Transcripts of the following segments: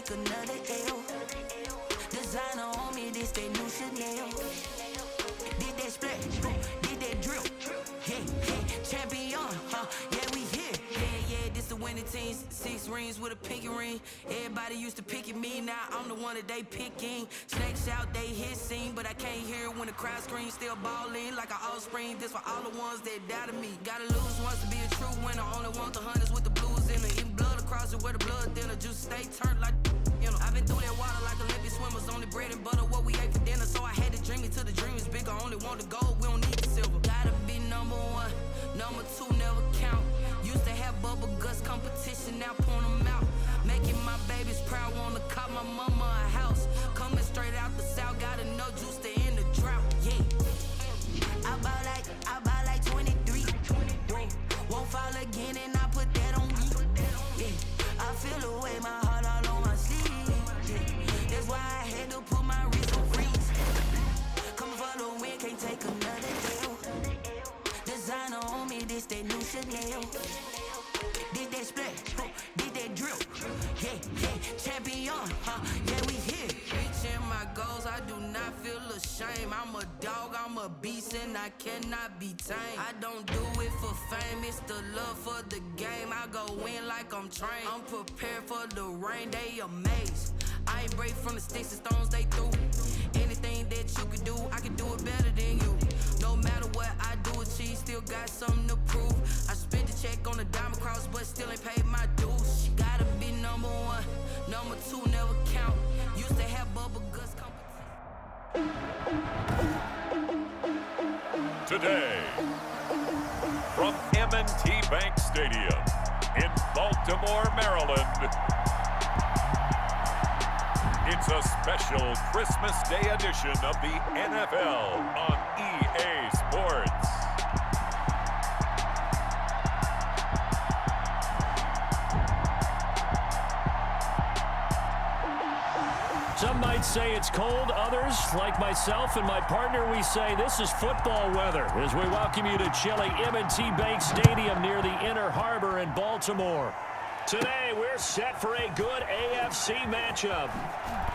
take another L. Designer on me, this that new Chanel. Did that split, did that drill. Yeah, champion, yeah, we here. Yeah, this the winning team. 6 rings with a pinky ring. Everybody used to pick at me, now I'm the one that they picking. Snakes out, they hit scene, but I can't hear when the crowd screams. Still balling like an offspring. This for all the ones that doubted me. Gotta lose once to be a true winner. Only want the hunters with the blues in it. Even blood across it where the blood thinner. Juice stay turned like, you know. I've been through that water like Olympic swimmers. Only bread and butter, what we ate for dinner. So I had to dream it till the dream is bigger. Only want the gold, we don't need the silver. Gotta be number 1, number 2 never count. Used to have bubble guts competition, now point them out. Making my babies proud, wanna cop my mama a house. Coming straight out the south, got enough juice to end the drought. Yeah, I buy like 23. Won't fall again, and I put that on me. Yeah, I feel the way, my heart all on my sleeve. Yeah, that's why I had to put my wrist on freeze. Coming for the win, can't take another L. Designer on me, this that new Chanel. Did that split, did that drill. Yeah, champion, yeah, we here. Reaching my goals, I do not feel ashamed. I'm a dog, I'm a beast, and I cannot be tamed. I don't do it for fame, it's the love for the game. I go in like I'm trained. I'm prepared for the rain, they amazed. I ain't break from the sticks and stones they threw. Anything that you can do, I can do it better than you. No matter what I do, achieve, still got something to prove. I spent the check on the diamond cross, but still ain't paid my dues. Gotta be number 1, number 2 never count. Used to have bubble guts competition. Today, from M&T Bank Stadium in Baltimore, Maryland, it's a special Christmas Day edition of the NFL on EA Sports. Some might say it's cold. Others, like myself and my partner, we say this is football weather as we welcome you to chilly M&T Bank Stadium near the Inner Harbor in Baltimore. Today, we're set for a good AFC matchup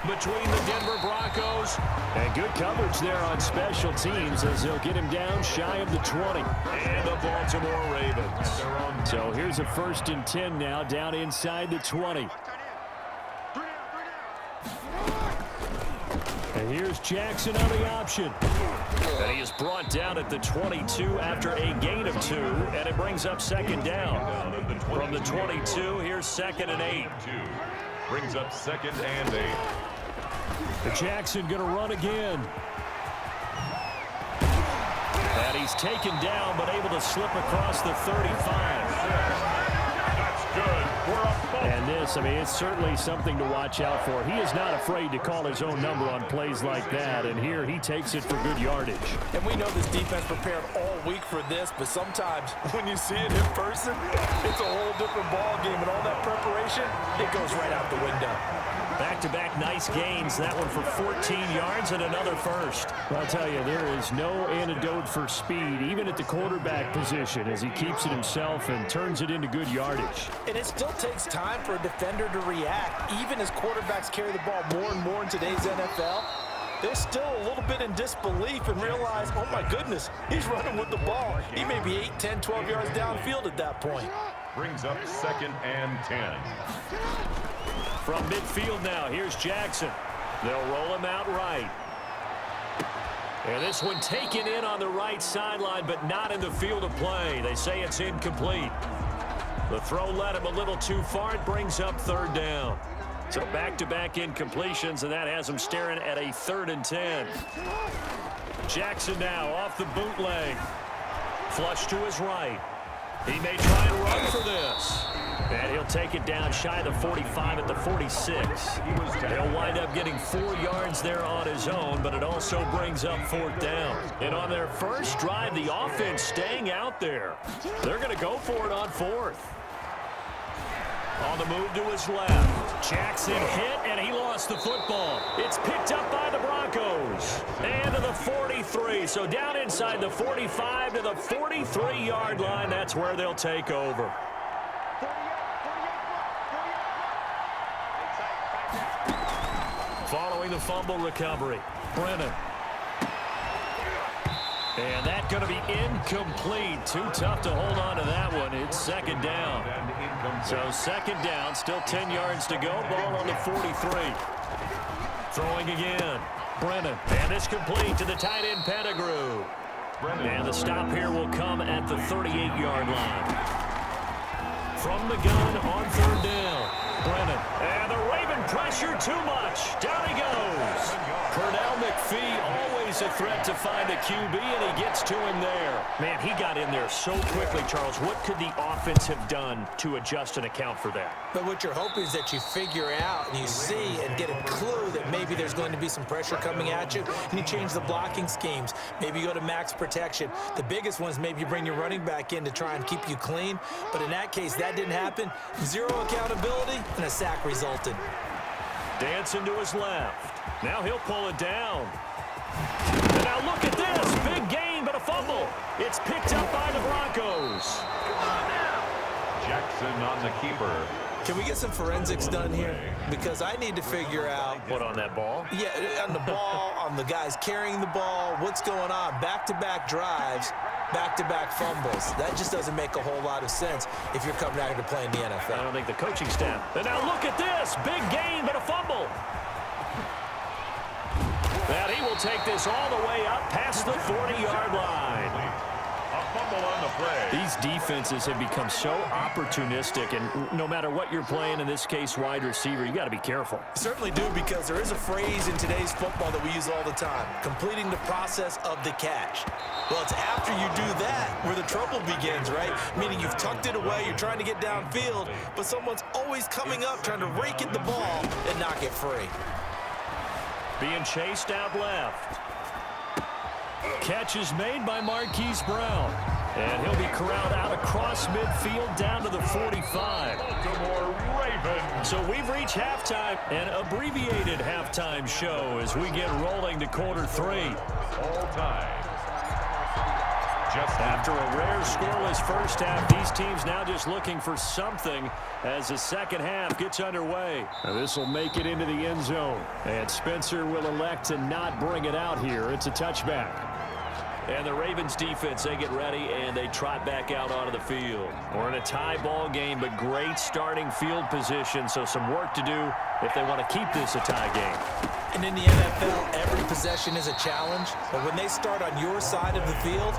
between the Denver Broncos. And good coverage there on special teams as they'll get him down shy of the 20. And the Baltimore Ravens. So here's a 1st and 10 now down inside the 20. And here's Jackson on the option. And he is brought down at the 22 after a gain of 2, and it brings up 2nd down. From the 22, here's 2nd and 8. Brings up 2nd and 8. The Jackson going to run again. And he's taken down, but able to slip across the 35. Good. And this, I mean, it's certainly something to watch out for. He is not afraid to call his own number on plays like that, and here he takes it for good yardage. And we know this defense prepared all week for this, but sometimes when you see it in person, it's a whole different ball game, and all that preparation, it goes right out the window. Back-to-back nice gains. That one for 14 yards and another first. I'll tell you, there is no antidote for speed, even at the quarterback position, as he keeps it himself and turns it into good yardage. And it still takes time for a defender to react, even as quarterbacks carry the ball more and more in today's NFL. They're still a little bit in disbelief and realize, oh my goodness, he's running with the ball. He may be 8, 10, 12 yards downfield at that point. Brings up 2nd and 10. From midfield now, here's Jackson. They'll roll him out right. And this one taken in on the right sideline, but not in the field of play. They say it's incomplete. The throw led him a little too far. It brings up 3rd down. So back-to-back incompletions, and that has him staring at a 3rd and 10. Jackson now off the bootleg. Flush to his right. He may try and run for this. And he'll take it down shy of the 45 at the 46. He'll wind up getting 4 yards there on his own, but it also brings up 4th down. And on their first drive, the offense staying out there. They're going to go for it on 4th. On the move to his left. Jackson hit, and he lost the football. It's picked up by the Broncos. And to the 43. So down inside the 45 to the 43-yard line. That's where they'll take over. Following the fumble recovery, Brennan. And that's going to be incomplete. Too tough to hold on to that one. It's second down. So second down, still 10 yards to go. Ball on the 43. Throwing again. Brennan. And it's complete to the tight end, Pettigrew. And the stop here will come at the 38-yard line. From the gun on third down. Brennan. And the Raven pressure too much. Down he goes. Pernell McPhee, always a threat to find a QB, and he gets to him there. Man, he got in there so quickly, Charles. What could the offense have done to adjust and account for that? But what you're hoping is that you figure out and you see and get a clue that maybe there's going to be some pressure coming at you, and you change the blocking schemes. Maybe you go to max protection. The biggest one is maybe you bring your running back in to try and keep you clean. But in that case, that didn't happen. Zero accountability, and a sack resulted. Dancing to his left. Now he'll pull it down. And now look at this. Big gain, but a fumble. It's picked up by the Broncos. Jackson on the keeper. Can we get some forensics done here? Because I need to figure out. What, on that ball? Yeah, on the ball, on the guys carrying the ball. What's going on? Back-to-back drives, back-to-back fumbles. That just doesn't make a whole lot of sense if you're coming out here to play in the NFL. I don't think the coaching staff. And now look at this. Big gain, but a fumble. And he will take this all the way up past the 40-yard line. A fumble on the play. These defenses have become so opportunistic, and no matter what you're playing, in this case wide receiver, you got to be careful. Certainly do, because there is a phrase in today's football that we use all the time, completing the process of the catch. Well, it's after you do that where the trouble begins, right? Meaning you've tucked it away, you're trying to get downfield, but someone's always coming up trying to rake at the ball and knock it free. Being chased out left. Catch is made by Marquise Brown. And he'll be corralled out across midfield down to the 45. Baltimore Ravens. So we've reached halftime, an abbreviated halftime show as we get rolling to quarter three. All time. Just After a rare scoreless first half, these teams now just looking for something as the second half gets underway. This will make it into the end zone. And Spencer will elect to not bring it out here. It's a touchback. And the Ravens defense, they get ready and they trot back out onto the field. We're in a tie ball game, but great starting field position, so some work to do if they want to keep this a tie game. And in the NFL, every possession is a challenge. But when they start on your side of the field,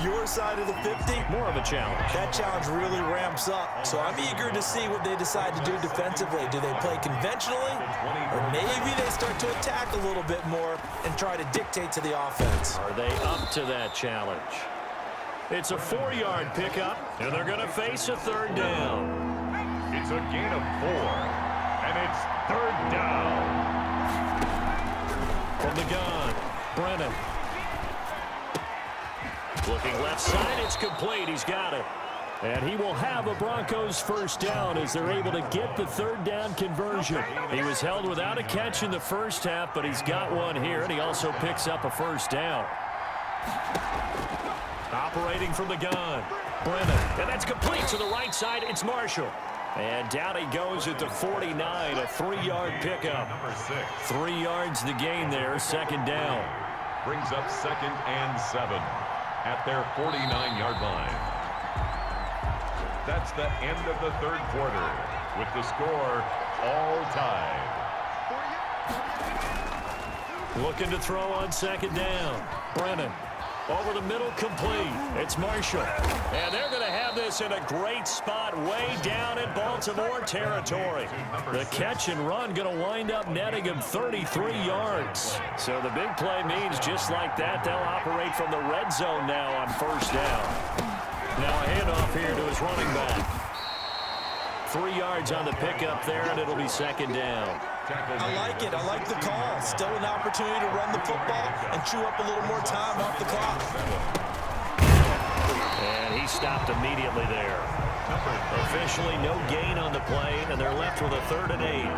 your side of the 50, more of a challenge. That challenge really ramps up. So I'm eager to see what they decide to do defensively. Do they play conventionally? Or maybe they start to attack a little bit more and try to dictate to the offense. Are they up to that challenge? It's a 4-yard pickup, and they're going to face a third down. It's a gain of 4, and it's third down. From the gun, Brennan. Looking left side, it's complete. He's got it. And he will have a Broncos first down as they're able to get the third down conversion. He was held without a catch in the first half, but he's got one here, and he also picks up a first down. Operating from the gun, Brennan. And that's complete to the right side. It's Marshall. And down he goes at the 49, a 3-yard pickup. Number 6. 3 yards the gain there, second down. Brings up 2nd and 7 at their 49-yard line. That's the end of the third quarter with the score all tied. Looking to throw on second down. Brennan. Over the middle, complete. It's Marshall. And they're going to have this in a great spot way down in Baltimore territory. The catch and run going to wind up netting him 33 yards. So the big play means just like that, they'll operate from the red zone now on first down. Now a handoff here to his running back. 3 yards on the pickup there, and it'll be second down. I like it. I like the call. Still an opportunity to run the football and chew up a little more time off the clock. And he stopped immediately there. Officially no gain on the play, and they're left with a 3rd and 8.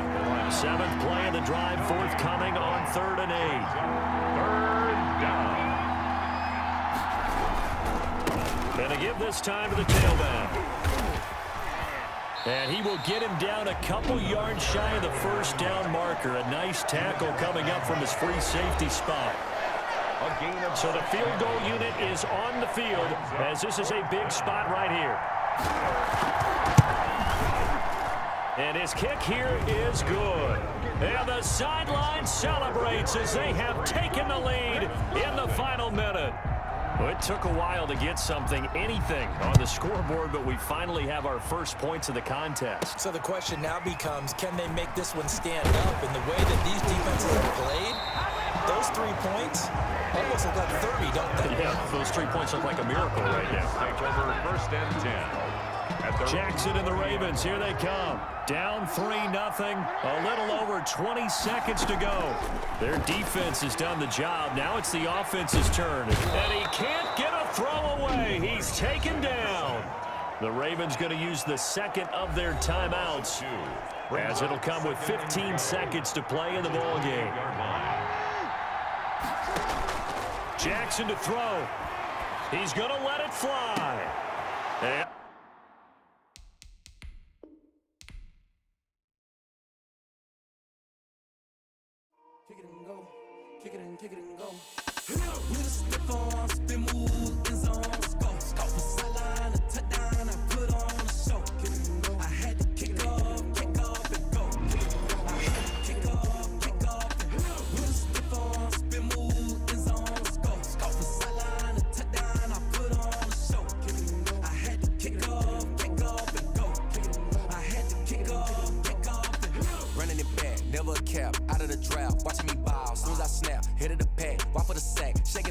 7th play of the drive forthcoming on 3rd and 8. Third down. And to give this time to the tailback. And he will get him down a couple yards shy of the first down marker. A nice tackle coming up from his free safety spot. So the field goal unit is on the field as this is a big spot right here. And his kick here is good. And the sideline celebrates as they have taken the lead in the final minute. Well, it took a while to get anything on the scoreboard, but we finally have our first points of the contest. So the question now becomes, can they make this one stand up? In the way that these defenses have played, those 3 points almost look like 30, don't they? Yeah, those 3 points look like a miracle right now. Take over first and 10. Jackson and the Ravens, here they come. Down 3-0, a little over 20 seconds to go. Their defense has done the job. Now it's the offense's turn. And he can't get a throw away. He's taken down. The Ravens going to use the second of their timeouts, as it'll come with 15 seconds to play in the ball game. Jackson to throw. He's going to let it fly. And kick it and go. With a stiff on, spin move, in zone, let's go. Scout from sideline, a touchdown, I put on a show. I had to kick off and go. I had to kick off and go. With a stiff on, spin move, in zone, let's go. Scout from sideline, a touchdown, I put on a show. I had to kick off and go. I had to kick off and go. Running it back, never a cap, out of the draft, watching me ball. Soon as I snap, hit of the pack, walk for the sack, shaking